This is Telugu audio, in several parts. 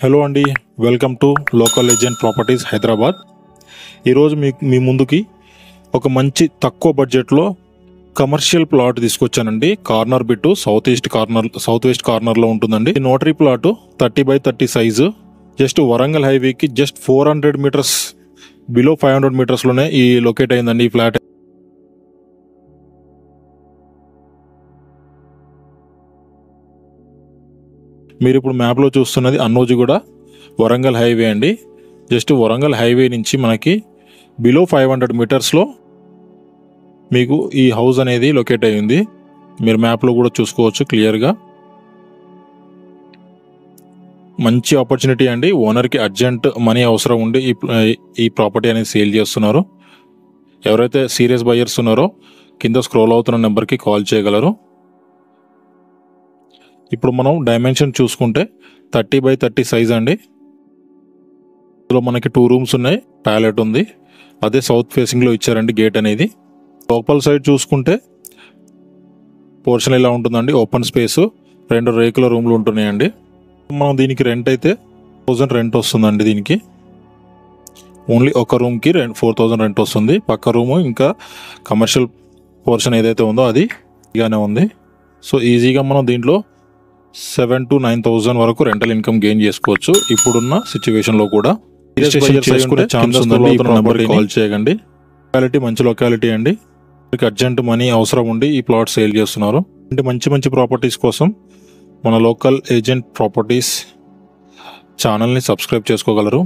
హలో అండి, welcome to local legend properties Hyderabad. ఈరోజు మీ ముందుకి ఒక మంచి తక్కువ బడ్జెట్లో కమర్షియల్ ప్లాట్ తీసుకొచ్చానండి. కార్నర్ బిట్టు సౌత్ వెస్ట్ కార్నర్లో ఉంటుందండి. ఈ notary plot 30x30 size. Just Warangal హైవేకి జస్ట్ 400 మీటర్స్ బిలో 500 మీటర్స్లోనే ఈ లొకేట్ అయిందండి ఈ ఫ్లాట్. మీరు ఇప్పుడు మ్యాప్లో చూస్తున్నది అన్నోజిగూడ వరంగల్ హైవే అండి. జస్ట్ వరంగల్ హైవే నుంచి మనకి బిలో 500 మీటర్స్లో మీకు ఈ హౌస్ అనేది లొకేట్ అయ్యింది. మీరు మ్యాప్లో కూడా చూసుకోవచ్చు క్లియర్గా. మంచి ఆపర్చునిటీ అండి. ఓనర్కి అర్జెంట్ మనీ అవసరం ఉండి ఈ ప్రాపర్టీ అనేది సేల్ చేస్తున్నారు. ఎవరైతే సీరియస్ బయర్స్ ఉన్నారో కింద స్క్రోల్ అవుతున్న నెంబర్కి కాల్ చేయగలరు. ఇప్పుడు మనం డైమెన్షన్ చూసుకుంటే 30x30 సైజ్ అండి. ఇందులో మనకి 2 రూమ్స్ ఉన్నాయి, టాయిలెట్ ఉంది. అదే సౌత్ ఫేసింగ్లో ఇచ్చారండి గేట్ అనేది. లోపల సైడ్ చూసుకుంటే పోర్షన్ ఇలా ఉంటుందండి. ఓపెన్ స్పేస్, 2 రేకుల రూమ్లు ఉంటున్నాయండి. మనం దీనికి రెంట్ అయితే 4000 రెంట్ వస్తుందండి. దీనికి ఓన్లీ ఒక రూమ్కి 4000 రెంట్ వస్తుంది. పక్క రూము ఇంకా కమర్షియల్ పోర్షన్ ఏదైతే ఉందో అది ఇలానే ఉంది. సో ఈజీగా మనం దీంట్లో 7,000 to 9,000 వరకు రెంటల్ ఇన్కమ్ గెయిన్ చేసుకోవచ్చు ఇప్పుడున్న సిచ్యువేషన్లో కూడా. కాల్ చేయకండి. లొకాలిటీ మంచి లొకాలిటీ అండి. మీకు అర్జెంట్ మనీ అవసరం ఉండి ఈ ప్లాట్ సేల్ చేస్తున్నారు. అంటే మంచి ప్రాపర్టీస్ కోసం మన లోకల్ ఏజెంట్ ప్రాపర్టీస్ ఛానల్ని సబ్స్క్రైబ్ చేసుకోగలరు.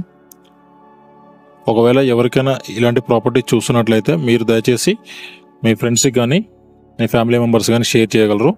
ఒకవేళ ఎవరికైనా ఇలాంటి ప్రాపర్టీ చూస్తున్నట్లయితే మీరు దయచేసి మీ ఫ్రెండ్స్కి కానీ మీ ఫ్యామిలీ మెంబర్స్ కానీ షేర్ చేయగలరు.